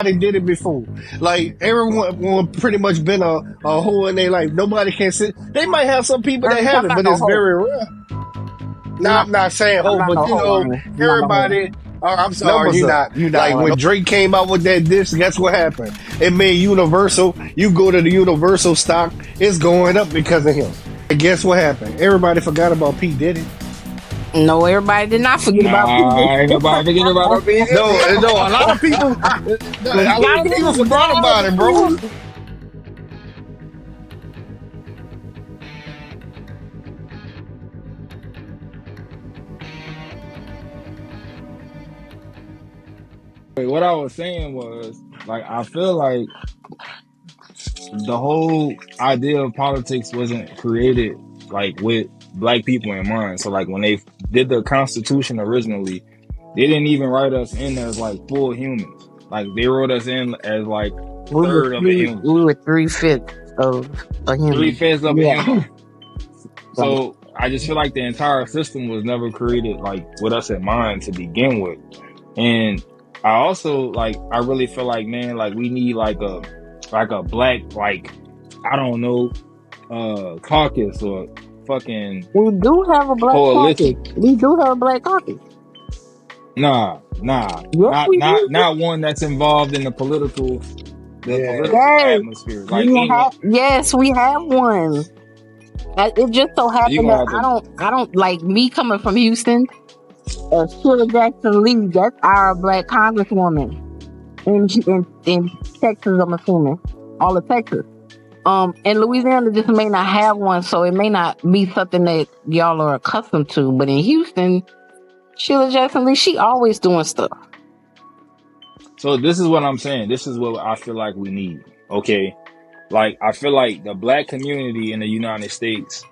They did it before. Like everyone pretty much been a hoe in their life. Nobody can sit. They might have some people that I'm haven't, not but no it's hoe. very rare. I'm Now not. I'm not saying I'm hoe, not but no you hoe, know, honey. I'm not no hoe. everybody I'm sorry, numbers up. you not Like one. when Drake came out with that disc, guess what happened? It made Universal. You go to the Universal stock, it's going up because of him. And guess what happened? Everybody forgot about P Diddy. No, everybody did not forget about Nah, ain't nobody forget about no people. business. No, a lot of people, When a lot P of people Diddy forgot about it, bro. died, What I was saying was, like, I feel like the whole idea of politics wasn't created like with black people in mind. So like when they did the Constitution originally, they didn't even write us in as like full humans. Like they wrote us in as like a third of a human, we were 3/5 of a three human. fifths of a Yeah. human. Right. So I just feel like the entire system was never created like with us in mind to begin with. And I also like I really feel like, man, like we need like a black, like, I don't know, caucus or fucking We do have a black caucus. coalition. We do have a black caucus. Nah, Yes, we do. not one that's involved in the Yeah. political Yes, atmosphere. Like even yes, we have one. It just so you happened gonna that have to. I don't like me coming from Houston. Sheila Jackson Lee, that's our black congresswoman in Texas. I'm assuming all of Texas. And Louisiana just may not have one, so it may not be something that y'all are accustomed to. But in Houston, Sheila Jackson Lee, she always doing stuff. So this is what I'm saying. This is what I feel like we need. Okay, like I feel like the black community in the United States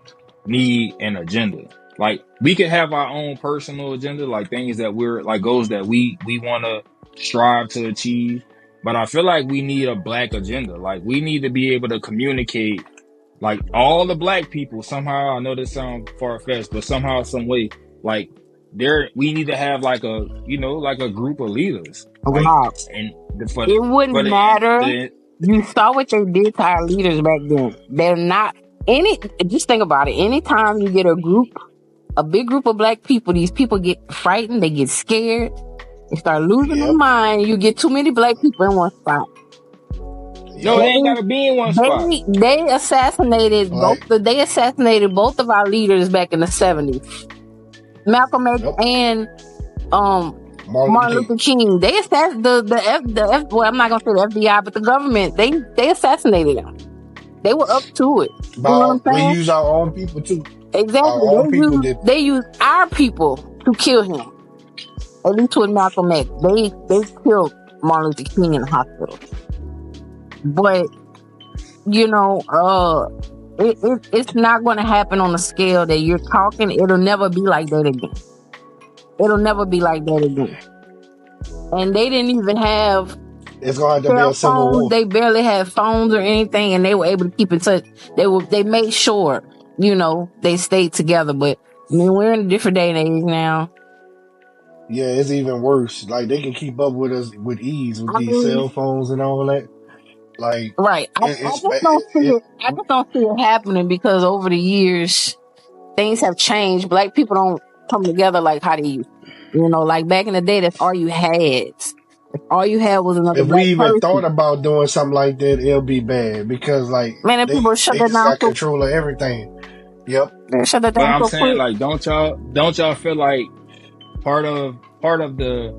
need an agenda. Like we could have our own personal agenda, like things that we're like goals that we want to strive to achieve. But I feel like we need a black agenda. Like we need to be able to communicate, like all the black people somehow. I know this sounds far fetched, but somehow, some way, like there, we need to have like a like a group of leaders, like Wow. and It wouldn't for matter. the You saw what they did to our leaders back then. They're not any. Just think about it. Anytime you get a big group of black people, these people get frightened. They get scared. They start losing their Yep. mind. You get too many black people in one spot. no, they Yep. ain't gotta be in one spot. They assassinated Like, both of our leaders back in the 70s. Malcolm X yep. and Martin Luther Martin King. Luther King. They assassinated the F. Well, I'm not gonna say the FBI, but the government. They assassinated them. They were up to it. You know what I'm But we saying? use our own people too. Our Exactly. own people did. They used our people to kill him. At least with Malcolm X, they killed Martin Luther King in the hospital. But it's not going to happen on the scale that you're talking. It'll never be like that again. It'll never be like that again. And they didn't even have It's gonna have to be cell a civil phones. war. They barely had phones or anything, and they were able to keep in touch. They made sure, they stayed together. But I mean, we're in a different day and age now. Yeah, it's even worse. Like they can keep up with us with ease with I these mean, cell phones and all that. Like right. I it's just don't see it. I just don't see it happening because over the years, things have changed. Black people don't come together like how they used to. Like back in the day, that's all you had. All you had was another if we black even thought person. about doing something like that, it'll be bad because like Man, and people shut they that just down got control of everything. Yep. They shut that But down I'm so saying, quick. like, don't y'all feel like part of the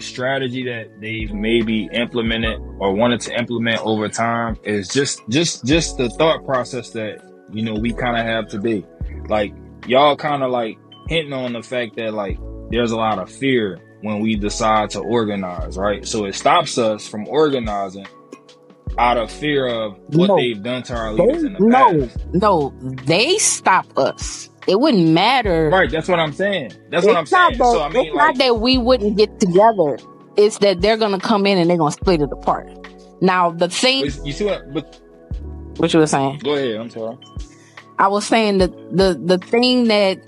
strategy that they've maybe implemented or wanted to implement over time is just the thought process that we kind of have today. Like y'all kind of like hinting on the fact that like there's a lot of fear when we decide to organize, right? So it stops us from organizing out of fear of what No, they've done to our leaders in the past. no, they stop us. It wouldn't matter. Right, that's what I'm saying. That's what I'm It's not saying. that. So I mean, It's not like, that we wouldn't get together. It's that they're gonna come in and they're gonna split it apart. Now the thing, you see what what you were saying, go ahead, I'm sorry. I was saying that the thing that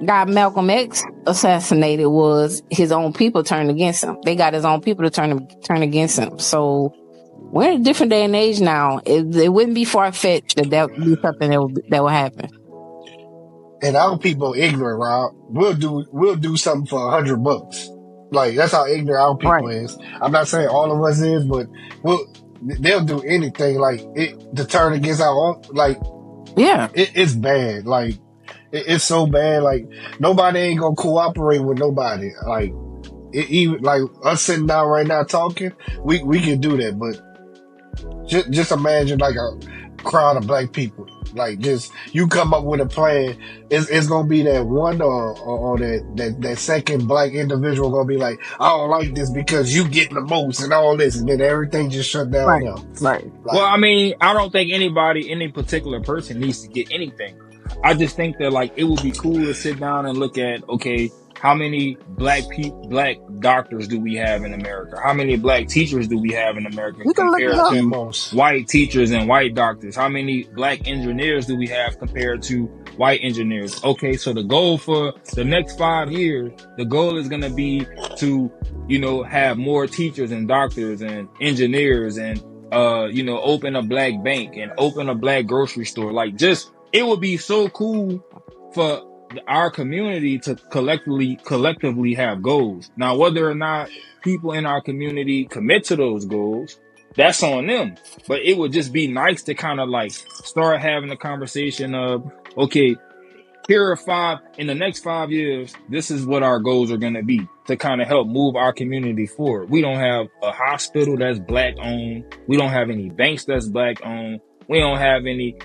got Malcolm X assassinated was his own people turned against him. They got his own people to turn against him. So we're in a different day and age now. It wouldn't be far fetched that would be something that would happen. And our people ignorant, Rob. We'll do something for $100. Like, that's how ignorant our people Right. is. I'm not saying all of us is, but they'll do anything like it to turn against our own. Like, Yeah. it's bad. Like, it's so bad. Like, nobody ain't gonna cooperate with nobody. Like, even like us sitting down right now talking, we can do that. But just imagine like a crowd of black people. Like, just you come up with a plan. It's gonna be that one or that second black individual gonna be like, I don't like this because you getting the most and all this, and then everything just shut down Right. now. Right. Like, Well, I mean, I don't think any particular person needs to get anything. I just think that like it would be cool to sit down and look at, okay, how many black doctors do we have in America? How many black teachers do we have in America You can look it compared up. at to most. white teachers and white doctors? How many black engineers do we have compared to white engineers? Okay, so the goal for the next 5 years, the goal is going to be to, have more teachers and doctors and engineers and, open a black bank and open a black grocery store. Like, just, it would be so cool for our community to collectively have goals. Now, whether or not people in our community commit to those goals, that's on them. But it would just be nice to kind of like start having a conversation of, okay, here are in the next 5 years, this is what our goals are going to be to kind of help move our community forward. We don't have a hospital that's black owned. We don't have any banks that's black owned. We don't have any,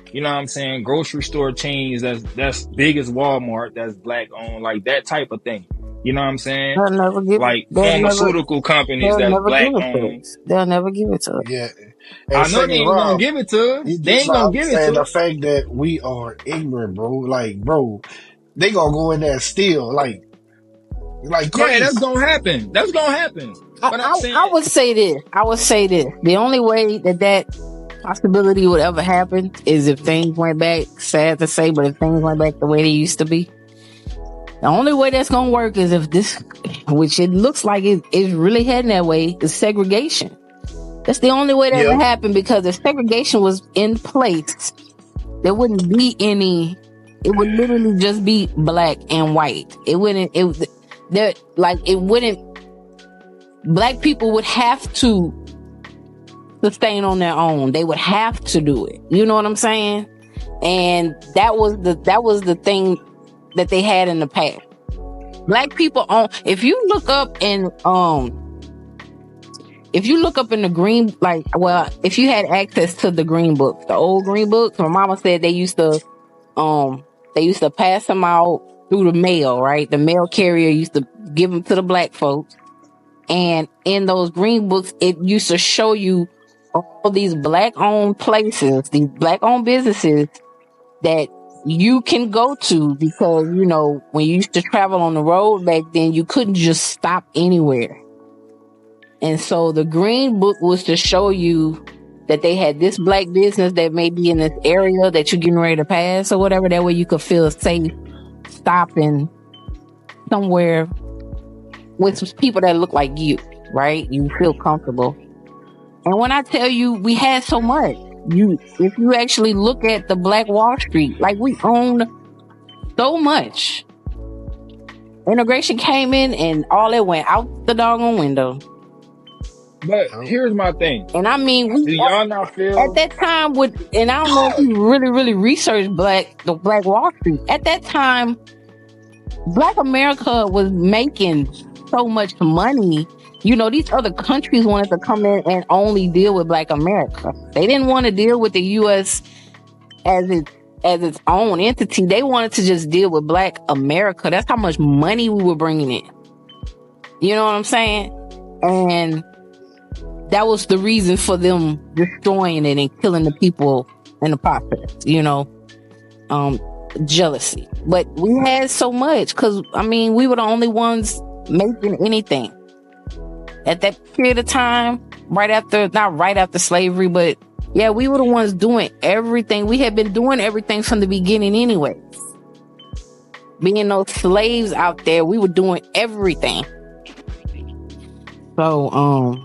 grocery store chains that's big as Walmart that's black owned, like that type of thing. You know what I'm saying? They'll never give Like it. pharmaceutical companies They'll that's never black give it to owned. us. They'll never give it to us. Yeah. And I know they second, ain't gonna Rob, give it to us. They that's ain't what gonna I'm give it saying. to The us. fact that we are ignorant, bro. Like, bro, they gonna go in there and steal, like Yeah, crazy. that's gonna happen. That's gonna happen. But I'm saying, I would say this. The only way that possibility would ever happen is if things went back, sad to say, but if things went back the way they used to be. The only way that's going to work is if this, which it looks like it is really heading that way, is segregation. That's the only way that would happen, because if segregation was in place, there wouldn't be any, it would literally just be black and white. Black people would have to sustain on their own. They would have to do it. You know what I'm saying? And that was the thing that they had in the past. Black people if you look up in the green, if you had access to the green books, the old green books, my mama said they used to pass them out through the mail, right? The mail carrier used to give them to the black folks. And in those green books, it used to show you all these black-owned places, these black-owned businesses that you can go to, because, when you used to travel on the road back then, you couldn't just stop anywhere. And so the green book was to show you that they had this black business that may be in this area that you're getting ready to pass or whatever. That way you could feel safe stopping somewhere with some people that look like you, right? You feel comfortable. And when I tell you we had so much, if you actually look at the Black Wall Street, like, we owned so much. Integration came in and all it went out the doggone window. but here's my thing. And I mean, Do y'all not feel at that time and I don't know if you really, really researched the Black Wall Street. At that time, Black America was making so much money. These other countries wanted to come in and only deal with Black America. They didn't want to deal with the U.S. as its own entity. They wanted to just deal with Black America. That's how much money we were bringing in. You know what I'm saying? And that was the reason for them destroying it and killing the people in the process. Jealousy. But we had so much because, we were the only ones making anything. At that period of time, not right after slavery, but yeah, we were the ones doing everything. We had been doing everything from the beginning anyways. being those slaves out there, we were doing everything. So,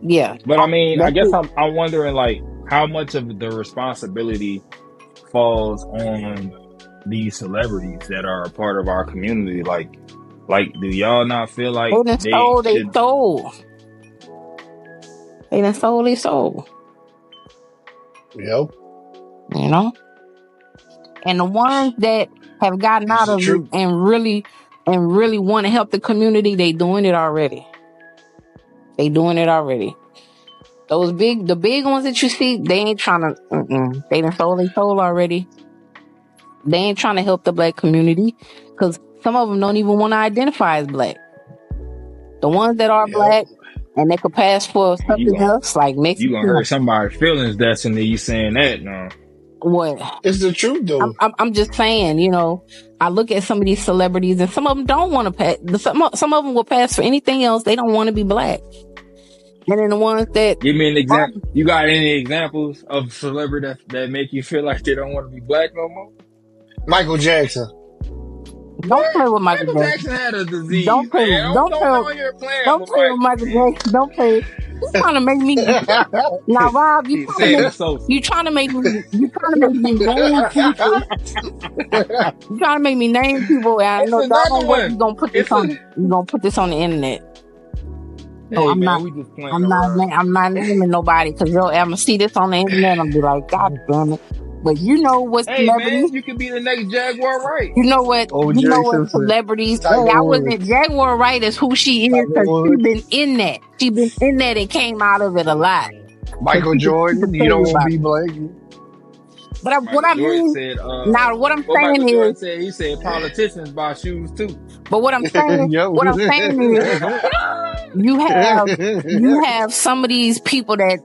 yeah, But I mean, I that's guess it. I'm wondering like how much of the responsibility falls on these celebrities that are a part of our community. Like, do y'all not feel They like done they stole, they should? stole. They done stole, they stole. Yep, You know? And the ones that have gotten that's out the of it truth. and really want to help the community, they doing it already. They doing it already. The big ones that you see, they ain't trying to. They done sold, they sold already. They ain't trying to help the black community because some of them don't even want to identify as black. The ones that are Yep. black and they could pass for Man, something else, like you gonna Mexican. hurt somebody's feelings. That's in you saying that no. What? It's the truth though. I'm just saying, I look at some of these celebrities and some of them don't want to pass. Some of them will pass for anything else. They don't want to be black. And then the ones that Give me an example. You got any examples of celebrity that make you feel like they don't want to be black no more? Michael Jackson. don't play What? with Michael Michael Jackson. Jackson had a disease, Don't play. man. Don't play. Don't hear playing Don't with play with Michael, Michael man. Jackson. Don't play. You trying to make me now, Rob? He said it so. You trying to make me. You trying to make me name people. You trying to make me name people. And I It's know another doggone well one. you gonna put this It's a. on. You gonna put this on the internet. So Hey man, we just playing I'm not. around. I'm not naming nobody because I'm gonna see this on the internet. I'm be like, God damn it! But you know what Hey celebrities? man, you could be the next Jaguar Wright. You know what? You know O.J. what Simpson, celebrities? Hey, Tiger I wasn't Woods, Jaguar Wright is who she is Tiger because she Woods, been in that. She been in that and came out of it a lot. So Michael she Jordan. could You tell don't you want to about be it. black. But what Michael I Jordan mean said, now, what I'm what Michael saying Jordan is, said, he said politicians buy shoes too. but Yo. what I'm saying is, you have you have some of these people that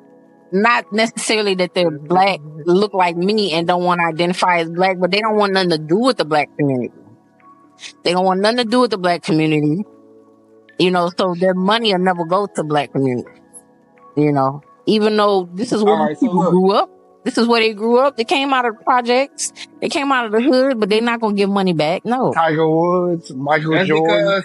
not necessarily that they're black, look like me and don't want to identify as black, but they don't want nothing to do with the black community. They don't want nothing to do with the black community. So their money will never go to black community. Even though this is where All these right, so people look, grew up. This is where they grew up. They came out of the projects. They came out of the hood, but they're not gonna give money back. No, Tiger Woods, Michael that's Jordan.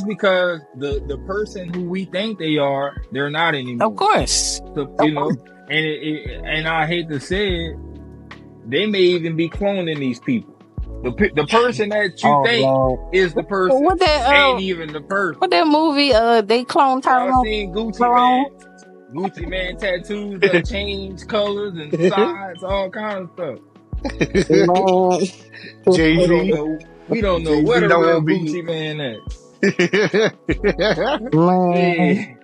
because the person who we think they are, they're not of anymore. course. So Of course. and I hate to say it, they may even be cloning these people. The person that you Oh think Lord. is the person What that ain't even the person. what that movie they cloned Y'all Tyrone? seen Gucci Tyrone? Man? Gucci Man tattoos that change colors and size, all kind of stuff. Man. Jay We don't Z. know. We don't know Jay where Z the don't real want to be. Gucci Man at. Man. Yeah.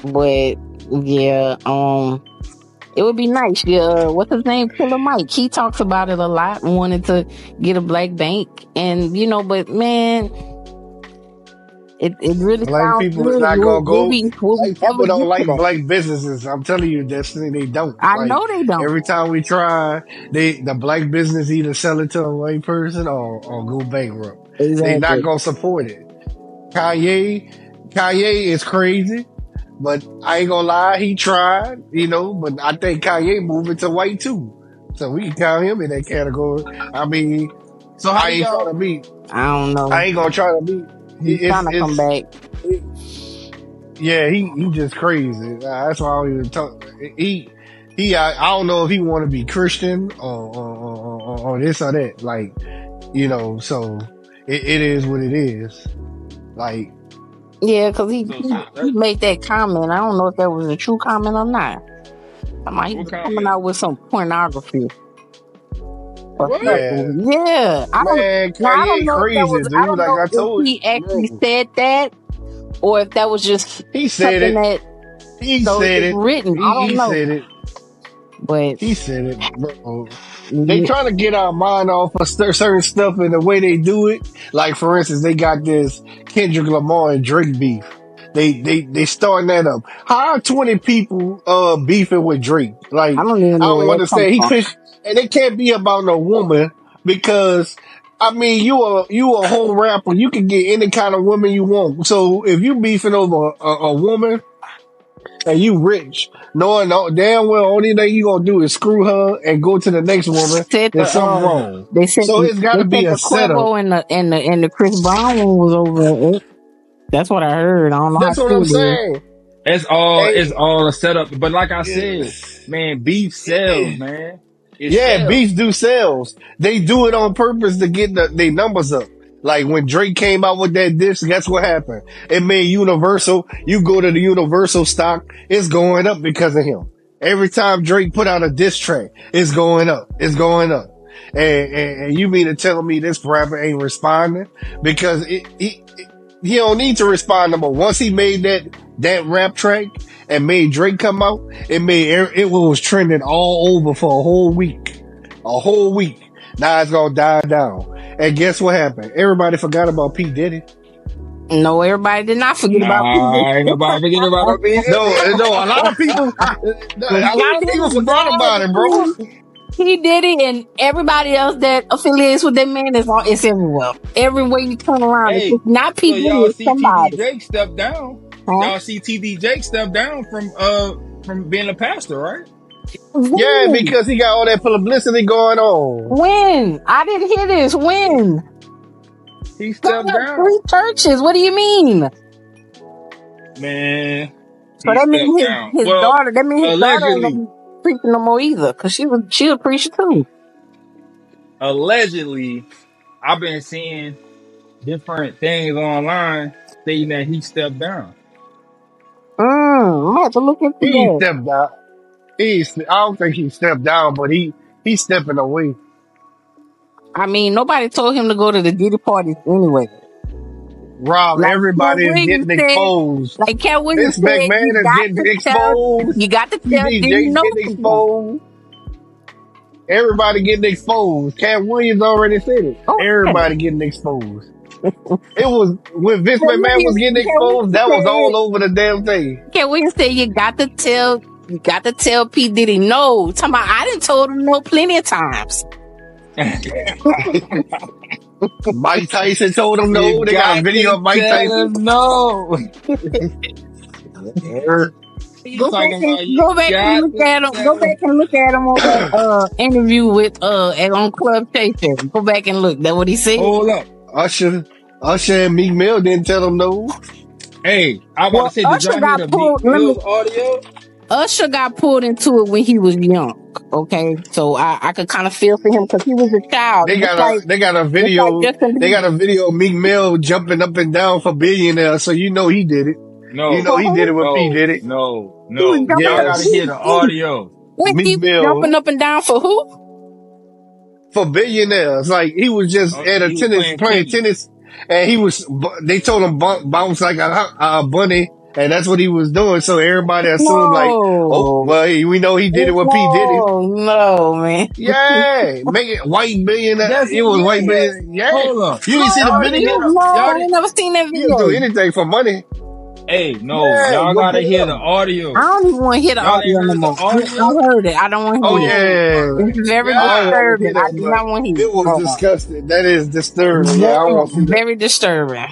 But yeah, it would be nice. Yeah, what's his name? Killer Mike. He talks about it a lot, wanted to get a black bank. And but man, it really Black sounds people is good. not Will, gonna will go. we will we Black ever people don't get to like that? black businesses. I'm telling you, Destiny, they don't. I Like know they don't. every time we try, the black business either sell it to a white person or go bankrupt. They not Exactly. gonna support it. Kanye is crazy, but I ain't gonna lie, he tried, but I think Kanye moving to white too. So we can count him in that category. I mean, So how I do ain't trying y'all? to be, I don't I know. ain't gonna try to be, He's trying to come back. it, yeah, he just crazy. That's why I don't even talk. I don't know if he want to be Christian or this or that. Like, so it is what it is. Like, Yeah, because So he made that comment. I don't know if that was a true comment or not. He what was coming comment? out with some pornography or What? yeah, something. Yeah, I don't. man, Now I don't Kanye know if that crazy, was. I dude. don't Like know I if told he actually you, said that or if that was just he said something it. that He said it's it. written. I don't He know, said it. but He said it, bro. They mm, trying to get our mind off of certain stuff and the way they do it. Like for instance, they got this Kendrick Lamar and Drake beef. They starting that up. How are 20 people beefing with Drake? I Like don't even I know don't where that comes understand. He from. could, and it can't be about no woman because I mean you a whole rapper. You can get any kind of woman you want. So if you beefing over a woman, and you rich, knowing damn well only thing you gonna do is screw her and go to the next woman, Said there's something the wrong. So it's got they to be said a the setup. Quavo and the Chris Brown one was over it. That's what I heard. I don't know how That's what I'm true it is. saying. It's Hey, all a setup. But like I said, yeah. man, beef sells, man. It Yeah, sells. beef do sales. They do it on purpose to get their numbers up. Like when Drake came out with that disc, guess what happened? It made Universal. You go to the Universal stock, it's going up because of him. Every time Drake put out a diss track, it's going up. It's going up. And you mean to tell me this rapper ain't responding? Because he don't need to respond no more. Once he made that rap track and made Drake come out, it was trending all over for a whole week. Now it's gonna die down. And guess what happened? Everybody forgot about P Diddy. No, everybody did not forget about people. Nah, ain't nobody forget about no beef. No, a lot of people, a lot of people forgot about it, bro. He did it, and everybody else that affiliates with that man it's everywhere. Everywhere you turn around, Hey, it's not so people, y'all it's see TD somebody. Jake step down. Huh? Y'all see TD Jake step down from being a pastor, right? Yeah, When? because he got all that publicity going on. When? I didn't hear this. When? He Started stepped up down. 3 churches. What do you mean? Man, So he that stepped means down. his Well, daughter. That means his daughter ain't gonna allegedly, be preaching no more either, because she was a preacher too. allegedly, I've been seeing different things online stating that he stepped down. I'm gonna have to look into He that. stepped down. I don't think he stepped down, but he's stepping away. I mean, nobody told him to go to the Diddy parties anyway. Rob, Like Cat everybody is Williams getting said, exposed. like Cat Williams This said, McMahon is getting exposed. you got to tell TD Diddy Jakes no. getting exposed. Everybody getting exposed. Cat Williams already said it. Okay. Everybody getting exposed. It was when Vince Cat McMahon was getting exposed. Williams That was all said, over the damn thing. Cat Williams said, you got to tell P. Diddy no. Talking about, I done told him no plenty of times. Mike Tyson told him no. You They got a video of Mike tell Tyson. him no. He's Go back talking and about you go back and got look to at him. Go tell him. back and look at him on that interview with on Club Chaser. Go back and look. That's what he said. Hold up. Usher and Meek Mill didn't tell him no. Hey, I about Well, to say, did y'all hear the Meek Mill's audio? Usher got pulled into it when he was young. Okay, so I could kind of feel for him because he was a child. They got a just video. like Justin They got Bieber. a video of Meek Mill jumping up and down for Billionaire. So you know he did it. You know No, he did it when P no, did it. no, He was no. jumping Y'all up. gotta Yes, hear the audio. When he Meek was jumping Mill up and down for who? for billionaires. Like he was just at a He was tennis playing playing tennis, and they told him bounce like a bunny, and that's what he was doing. So everybody assumed like, oh No, well, we know he did it when P did it. no, man. Yeah, make it white billionaire. That's It was white yeah. billionaire. Yeah, Hold on. you didn't see the Y'all didn't video. hear the No, y'all I ain't didn't, never seen that He'll do video. anything for money. hey, no, Yeah, y'all go gotta put it hear up. the audio. I don't even want to hear the Y'all ain't audio no heard the more. I audio? heard it. I don't want to Oh hear it. yeah, It's very I don't want to hear disturbing. I that, do but not want to hear it it. was disgusting. That is disturbing. Yeah, I don't want to see that. Very disturbing.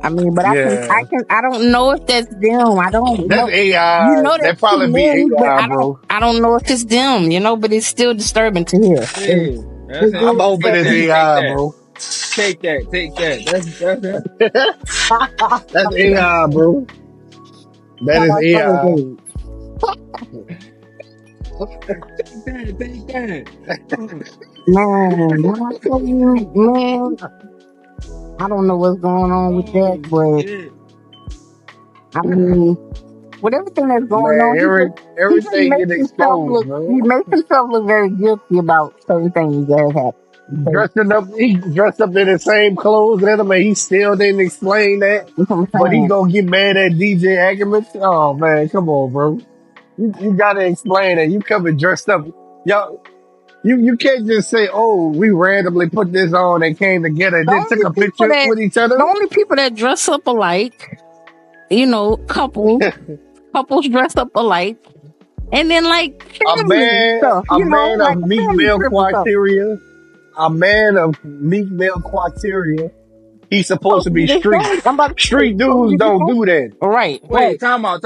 I mean, but Yeah, I don't know if that's them. I don't that's know. AI. You know That that's too probably be many, but AI, bro. I don't know if it's them, but it's still disturbing to hear. Yeah. That's It's him. I'm really hoping Take it's that, disturbing. take AI, that. bro. Take that, take that. That's him. That's AI, bro. That Sound is like AI. Renegade. Take that. Man, when I tell you, man, I don't know what's going on with that, Oh but shit. I mean, with everything that's going Man, on, he just everything makes get himself exposed, look. man. He makes himself look very guilty about certain things that have happened. He dressed up in the same clothes as him, and he still didn't explain that. That's what I'm But he saying. gonna get mad at DJ Ackerman. Oh man, come on, bro. You gotta explain that. You coming dressed up, y'all. You can't just say, "Oh, we randomly put this on and came together and The then took only a people picture that with each other." the only people that dress up alike, couples dress up alike, and then like family and stuff, A man like of a Meek family Mill trip or something. criteria, a man of Meek Mill criteria He's supposed Supposed to to be be their street. family. I'm about to say, Street supposed to dudes be don't their do that. family. Right. Wait, time out.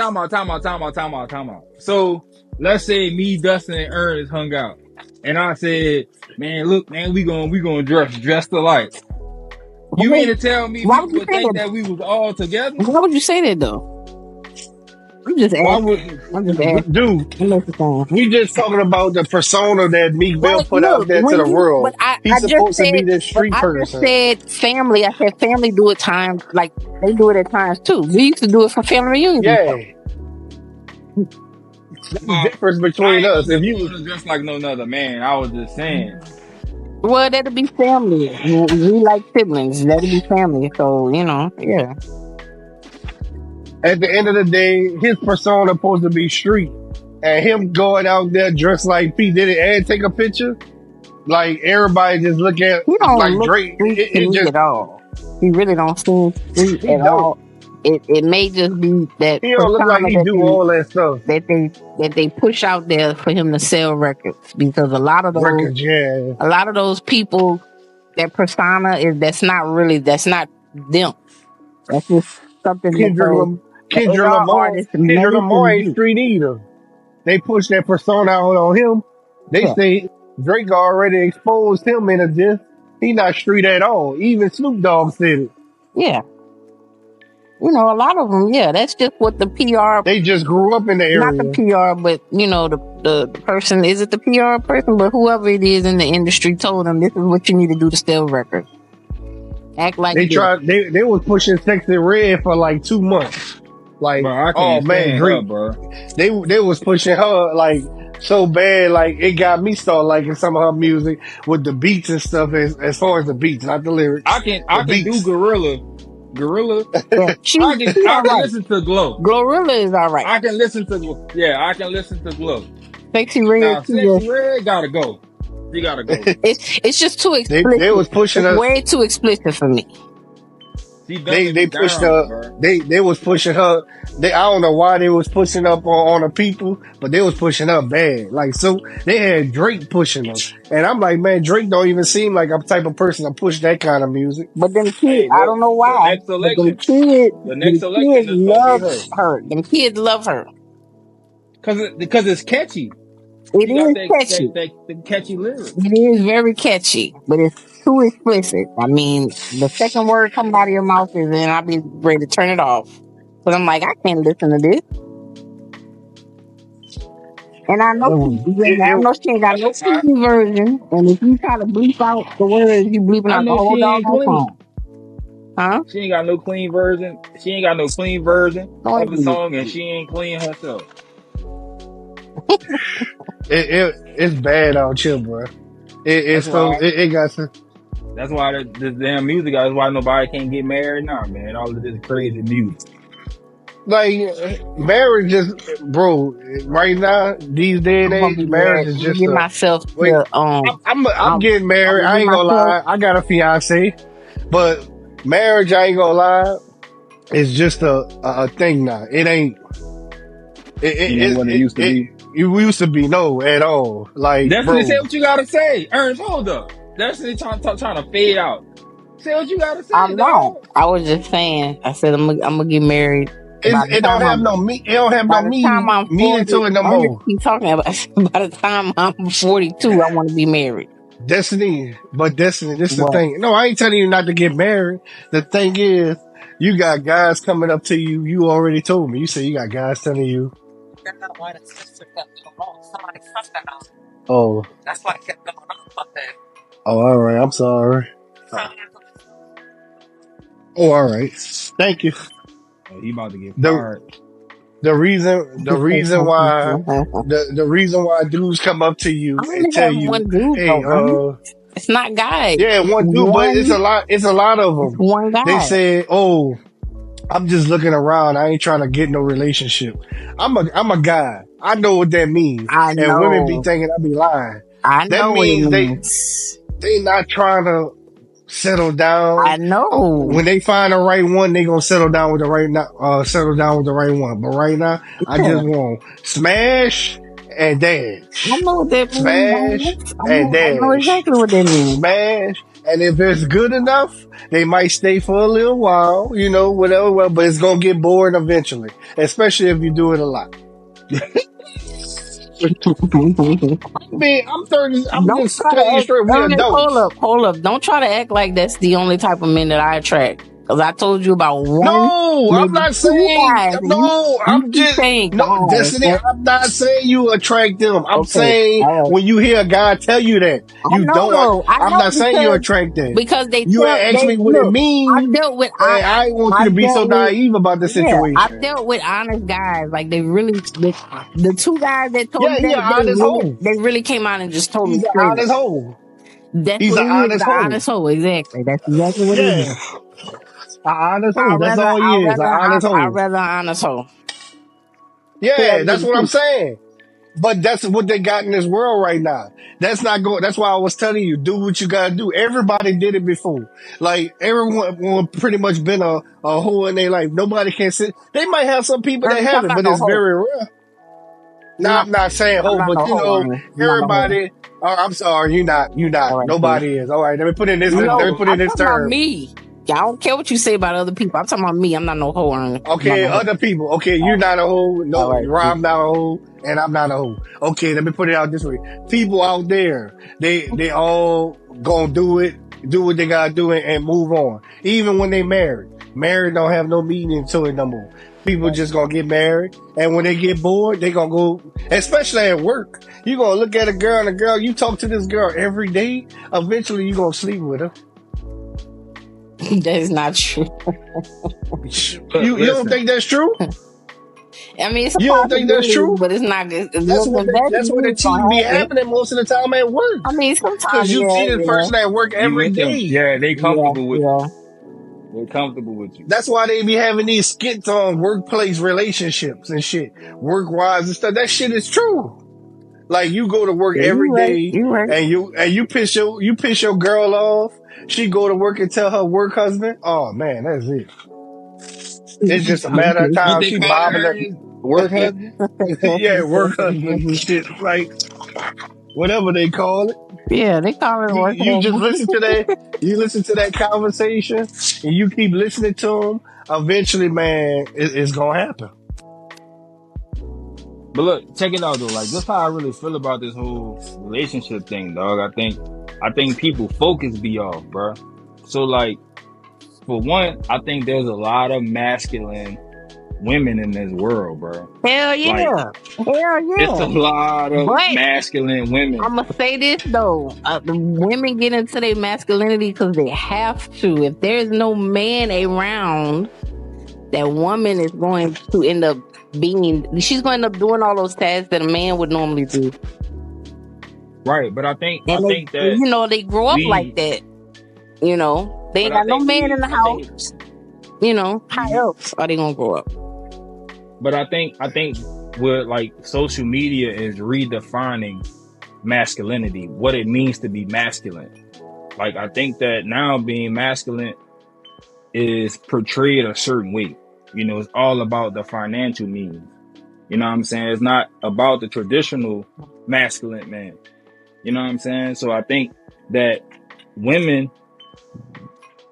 So let's say me, Dustin, and Ernest hung out, and I said, "Man, look, man, we gonna dress alike." You Why mean to tell me why people would you would say think that? that we was all together? Why would you say that though? I'm just Why asking. would, I'm just asking. dude? I'm just saying. We just talking about the persona that Meek Mill Right, put out look, there to when the you, world. He's supposed to be this but street I just person. said family. I said family do it times, like they do it at times too. We used to do it for family reunions and stuff. Yeah, that's the Well, difference I between ain't gonna us. say If we you gonna dress like no other man. I was just saying. Well, that'll be family. We like siblings. That'll be family. So, yeah. at the end of the day, his persona supposed to be street, and him going out there dressed like P Diddy and take a picture, like everybody just look at He don't like look Drake. street to It me just at all. He really don't seem street he at don't. all. It may just be that He don't look like persona he do all that stuff. that they push out there for him to sell records, because Records, yeah. a lot of those people, their persona that's not them. That's just something that Kendrick, those Lam- the Kendrick AR Lamar, artists made Kendrick Lamar them ain't do. street either. They push that persona out on him. They Yeah, say Drake already exposed him in a diss. He not street at all. Even Snoop Dogg said it. yeah. A lot of them. Yeah, that's just what the PR, They just grew up in the not the area. PR, but the person. Is it the PR person? But whoever it is in the industry told them this is what you need to do to sell records. Act like They this. tried. They was pushing Sexy Red for like 2 months. Like, Bro, I oh can't man, stand her, Drake. bro. They was pushing her like so bad. Like it got me started liking some of her music with the beats and stuff. As far as the beats, not the lyrics, the I can do beats. Gorilla. Yeah, she's I all can right. listen to Glow. Glorilla is all right. I can listen to I can listen to Glow. Sexy Red, Now Sexy Red gotta go. She gotta go. it's just too They explicit. was pushing It's her. way too explicit for me. She dumbing They me pushed down, her. bro. They was pushing her. I don't know why they was pushing up on the people, but they was pushing her bad. Like so, they had Drake pushing her, and I'm like, man, Drake don't even seem like a type of person to push that kind of music. But them kids, Hey, I look, don't know why, but the next them election kids is gonna be love her. her. Them kids love her. Because it's catchy. It She got is catchy. the catchy lyrics. It is very catchy, but it's too explicit. I mean, the second word coming out of your mouth is, and I'll be ready to turn it off. But I'm like, I can't listen to this. And I know Mm. she ain't got no clean version. And if you try to bleep out the words, you bleeping I out the know whole she ain't doggone clean. song. Huh? She ain't got no clean version. She ain't got no clean version No, of the indeed. song, and she ain't clean herself. It's bad out here, bro. It's That's so why. it got some. That's why this damn music. That's why nobody can get married now, man. All of this crazy music. Like marriage is, bro. Right now, these day and I'm gonna age, be marriage married. is I'm gonna just get a myself wait. to I'm I'm, getting I'm married. gonna I get ain't gonna myself. lie. I got a fiance, but marriage, I ain't gonna lie, is just a thing now. It ain't. You know what it used to be. We used to be no at all. Like, Destiny, say bro, what you gotta say. Ernst, hold up. Destiny trying to fade out. Say what you gotta say, I'm not. dog. I was just saying. I said I'm gonna get married. By the it don't time have I'm no me. It don't have no by the time I'm meaning 40, to it no I'm gonna more. keep talking about. By the time I'm 42, I want to be married. Destiny, but Destiny, this is the What? thing. No, I ain't telling you not to get married. The thing is, you got guys coming up to you. You already told me. You said you got guys telling you, oh, oh, all right. I'm sorry. Oh, all right. Thank you. Oh, he about to get The fired. the reason why the reason why dudes come up to you I and only tell have you, one dude hey, though. It's not guys. yeah, one dude, but it's a lot. It's a lot of It's them. one They guy. say, oh, I'm just looking around. I ain't trying to get no relationship. I'm a guy. I know what that means. I And women be know. thinking I be lying. I That know what it means means. they not trying to settle down. I know. When they find the right one, they gonna settle down with the settle down with the right one. But right now, I Yeah. just want smash and dash. I know what that means. Smash and I know dash. exactly what that means. Smash And if it's good enough, they might stay for a little while, whatever, well, but it's gonna get bored eventually, especially if you do it a lot. I mean, I'm 30, I'm Don't just try telling to you act. straight, we Ernest, adults. hold up. Don't try to act like that's the only type of men that I attract. Because I told you about one, No, I'm maybe not two saying, guys, and no, you I'm keep just, saying no, guys. Destiny, I'm not saying you attract them. I'm Okay, saying all right. when you hear a guy tell you that, I you know don't, though. I I'm know not saying you attract that. because they You tell ask they me what it look. means, I've dealt with and I ain't want you to I've be so dealt with naive about the yeah. I've situation. dealt with honest guys. Like they really the two guys that told Yeah, me he an that honest hoe. they really came out and just told me He's an straight honest up. hoe. That's He's what an he is, honest the hoe. honest hoe. Exactly. That's exactly what he Yeah, is. an honest hoe. That's all he is, an honest I'd hoe. rather an honest hoe. Tell Yeah, me that's the what I'm truth. saying. But that's what they got in this world right now. That's not going. That's why I was telling you, do what you gotta do. Everybody did it before. Like everyone pretty much been a hoe in their life. Nobody can sit. They might have some people that Ernest, I'm haven't, not but no it's hoe. very rare. I'm Now not I'm not saying I'm hoe, not but no hoe, Ernest. I'm not no hoe. everybody. Oh, I'm sorry, you not. You All not. right, see. Nobody is. All right, let me put in this. You Let me know, put in I'm this talking about term. me. I don't care what you say about other people. I'm talking about me. I'm not no hoe, Ernest. I'm not Okay, no hoe. other people. Okay, you're not a hoe. All No, right, see. Rob not a hoe, and I'm not a hoe. Okay, let me put it out this way. People out there, they all gonna do what they gotta do, and move on. Even when they married, married don't have no meaning to it no more. People just gonna get married, and when they get bored, they gonna go. Especially at work, you gonna look at a girl, and a girl you talk to this girl every day. Eventually, you gonna sleep with her. That is not true. You don't Listen, think that's true? I mean, it's a You don't think that's possibility, true? but it's not. That's Look, what if that that's what the is gonna cheating be happen. happening most of the time at work. I mean, Cause sometimes, you yeah, see this yeah, person at work you every with them. day. Yeah, they yeah, comfortable with you. yeah. They're comfortable with you. That's why they be having these skits on workplace relationships and shit, work wise and stuff. That shit is true. Like you go to work Yeah, every you right. day You right. and you piss your girl off. She go to work and tell her work husband, "Oh man, that's it. It's just a matter of What time." they She calling bobbing her her, is work husband. yeah, work husband and shit. Like whatever they call it. Yeah, they call it work You just husband. listen to that. You listen to that conversation, and you keep listening to them. Eventually, man, it's gonna happen. But look, check it out though. Like this, how I really feel about this whole relationship thing, dog. I think people focus be off, bro. So like, for one, I think there's a lot of masculine women in this world, bro. Hell Like, yeah, hell it's yeah. a lot of But masculine women. I'm gonna say this though: the women get into their masculinity because they have to. If there's no man around, that woman is going to end up she's going to end up doing all those tasks that a man would normally do. Right, but I And think they, that they grow up like we, that. They but ain't I got no think man in we, the I think, house. How mhm. else are they gonna grow up? But I think what like social media is redefining masculinity, what it means to be masculine. Like I think that now being masculine is portrayed a certain way. It's all about the financial means. You know what I'm saying? It's not about the traditional masculine man. You know what I'm saying? So I think that women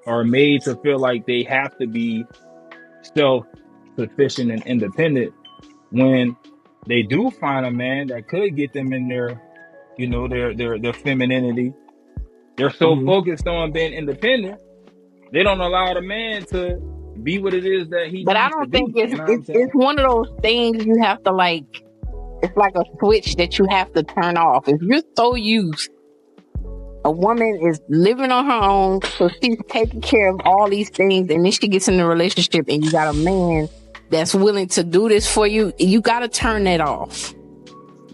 are made to feel like they have to be self sufficient and independent when they do find a man that could get them in their, their femininity. They're so Mhm. focused on being independent, they don't allow the man to be what it is that he But I needs to don't think be. You know what I'm it's saying? one of those things you have to like. It's like a switch that you have to turn off. If you're so used, a woman is living on her own, so she's taking care of all these things, and then she gets in a relationship, and you got a man that's willing to do this for you. You got to turn that off.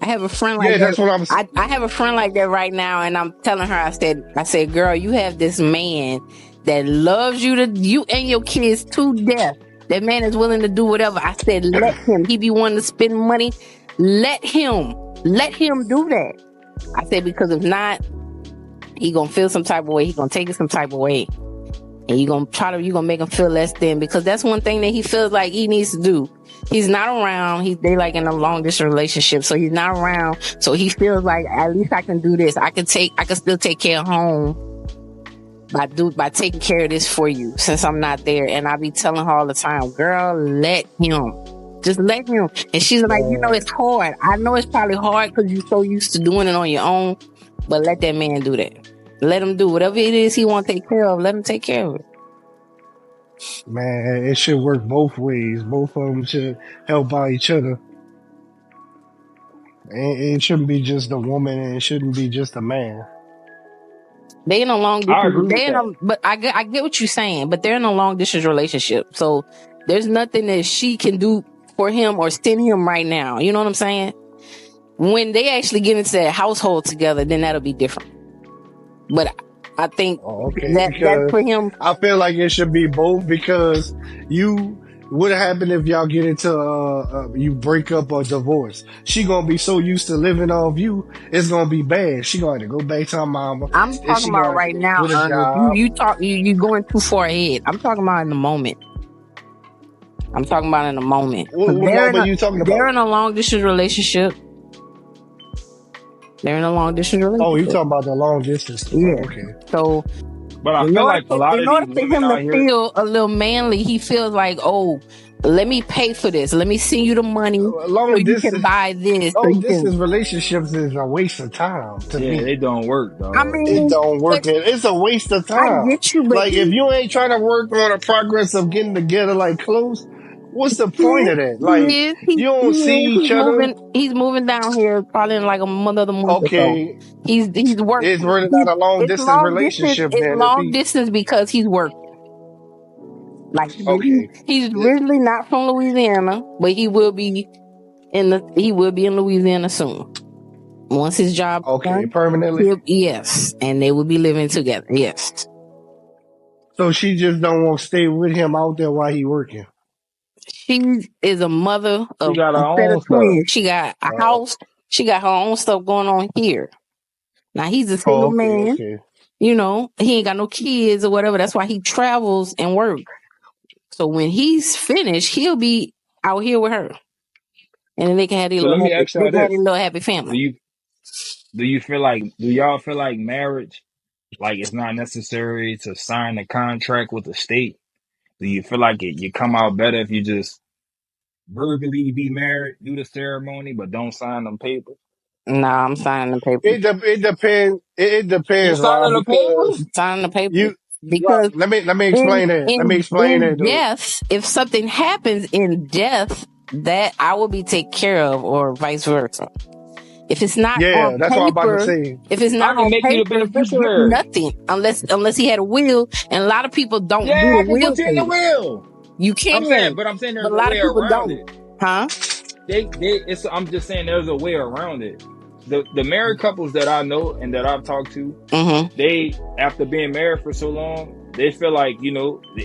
I have a friend like Yeah, that. that's what I'm. I have a friend like that right now, and I'm telling her, I said, girl, you have this man that loves you and your kids to death. That man is willing to do whatever. I said, let him. He be wanting to spend money. Let him do that. I said, because if not, he gonna feel some type of way. He gonna take it some type of way, and you gonna make him feel less than, because that's one thing that he feels like he needs to do. He's not around. They like in a long distance relationship, so he's not around. So he feels like, at least I can do this. I can still take care of home by taking care of this for you since I'm not there. And I be telling her all the time, girl, let him. Just let him. And she's like, it's hard. I know it's probably hard because you're so used to doing it on your own, but let that man do that. Let him do whatever it is he want to take care of. Let him take care of it. Man, it should work both ways. Both of them should help out each other. It shouldn't be just a woman, and it shouldn't be just a man. They in a long I distance. agree with that. But I get what you're saying. But they're in a long distance relationship, so there's nothing that she can do for him or send him right now. You know what I'm saying? When they actually get into that household together, then that'll be different. But I think that's for him. I feel like it should be both because what happened if y'all get into you break up or divorce? She gonna be so used to living off you, it's gonna be bad. She gonna have to go back to her mama. I'm talking about right now. You going too far ahead. I'm talking about in the moment. What moment you talking about? They're in a long distance relationship. Oh, you talking about the long distance? Yeah. Oh, okay. So, but I feel like a lot in of order these for women him out to here, feel a little manly, he feels like, oh, let me pay for this. Let me send you the money so you can buy this. Long distance relationships is a waste of time to me. Yeah, they don't work, though. I mean, it don't work. It's a waste of time. I get you, but like if you ain't trying to work on the progress of getting together like close, what's the point of that? Like you don't see each other. He's moving down here probably in like another month Okay. or so. He's working. It's really not a long distance relationship. It's long distance because he's working. Like he's originally not from Louisiana, but he will be in Louisiana soon. Once his job done, permanently. Yes, and they will be living together. Yes. So she just don't want to stay with him out there while he working. She is a mother of a set of twins. She got a house. She got her own stuff going on here. Now he's a single man. Okay. You know, he ain't got no kids or whatever. That's why he travels and works. So when he's finished, he'll be out here with her, and then they can have a little happy family. Do y'all feel like marriage, like it's not necessary to sign a contract with the state? Do you feel like you come out better if you just verbally be married, do the ceremony, but don't sign them papers? Nah, I'm signing the papers. It depends. It depends. Signing the papers. Signing the papers. Because let me explain that. Let me explain it. Death, if something happens in death, that I will be taken care of, or vice versa. If it's not on that's paper, what I'm about to say. If it's not on paper, you get nothing unless he had a will, and a lot of people don't do a will. In the will. You can. I'm saying there's a way around it. Huh? I'm just saying there's a way around it. The married couples that I know and that I've talked to, they, after being married for so long, they feel like,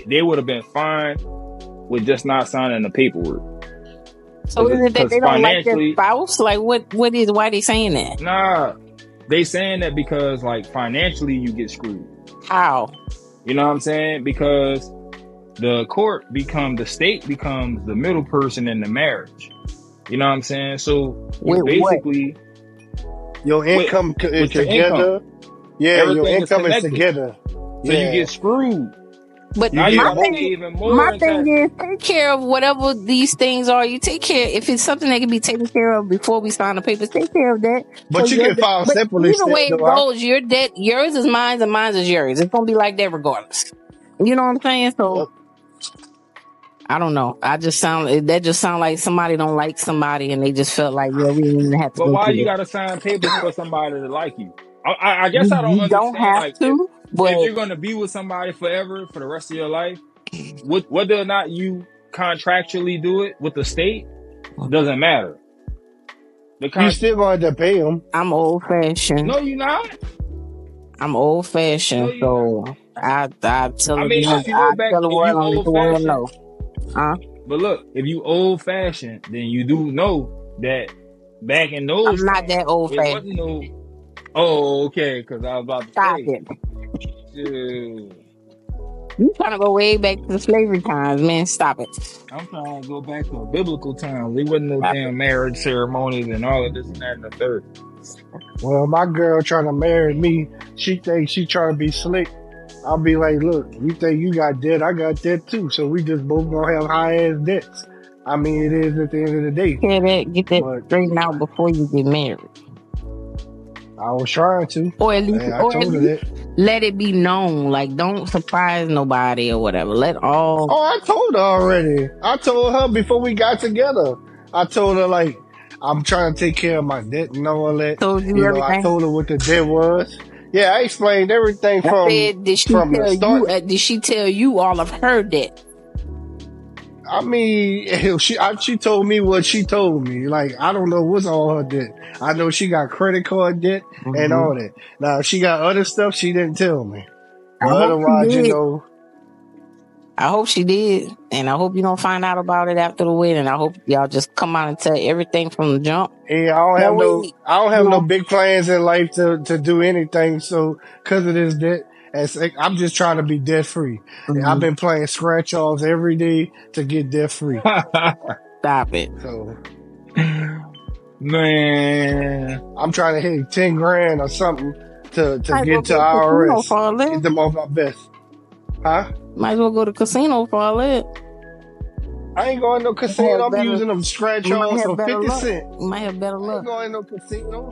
they would have been fine with just not signing the paperwork. So is it that they don't like their spouse? Like, why are they saying that? Nah, they saying that because, like, financially you get screwed. How? You know what I'm saying? Because the state becomes the middle person in the marriage. You know what I'm saying? So basically... Your income is together. Yeah, your income is together. So you get screwed. But my thing is, take care of whatever these things are. You take care. If it's something that can be taken care of before we sign the papers, take care of that. But you can file separately. Either way it goes, your debt, yours is mine, and mine is yours. It's gonna be like that regardless. You know what I'm saying? So I don't know. That just sound like somebody don't like somebody, and they just felt like, we didn't have to. But why you gotta sign papers for somebody to like you? I guess I don't understand. Don't have to. If you're gonna be with somebody forever for the rest of your life, whether or not you contractually do it with the state doesn't matter. You still going to pay them. I'm old fashioned. No, you're not. I'm old fashioned, so I tell I tell the world no. But look, if you old fashioned, then you do know that back in those I'm not that old fashioned. Oh, okay, because I was about to Stop say. It. You trying to go way back to the slavery times, man. Stop it. I'm trying to go back to biblical times. There wasn't no damn marriage ceremonies and all of this and that and the third. Well, my girl trying to marry me, she thinks she trying to be slick. I'll be like, look, you think you got debt, I got debt too. So we just both gonna have high ass debts. I mean, it is at the end of the day. Get that But straightened out before you get married. I was trying to. Or at least, I told her that. let it be known. Like, don't surprise nobody or whatever. Let all. Oh, I told her already. I told her before we got together. I told her, like, I'm trying to take care of my debt and all that. Told you know, everything. I told her what the debt was. Yeah, I explained everything from did she from tell the start. you? Did she tell you all of her debt? I mean, she told me what she told me. Like, I don't know what's all her debt. I know she got credit card debt and all that. Now, if she got other stuff, she didn't tell me. But otherwise, you know. I hope she did. And I hope you don't find out about it after the wedding. I hope y'all just come out and tell everything from the jump. Yeah, I don't have no big plans in life to do anything. So, cause of this debt, I'm just trying to be debt free. I've been playing scratch offs every day to get debt free. Stop it. So, man, I'm trying to hit 10 grand or something to get to IRS. Get them off my best. Huh? Might as well go to casino for all that. I ain't going to no casino. I'm using them scratch offs for 50 cents. You might have better luck. I ain't going to no casino.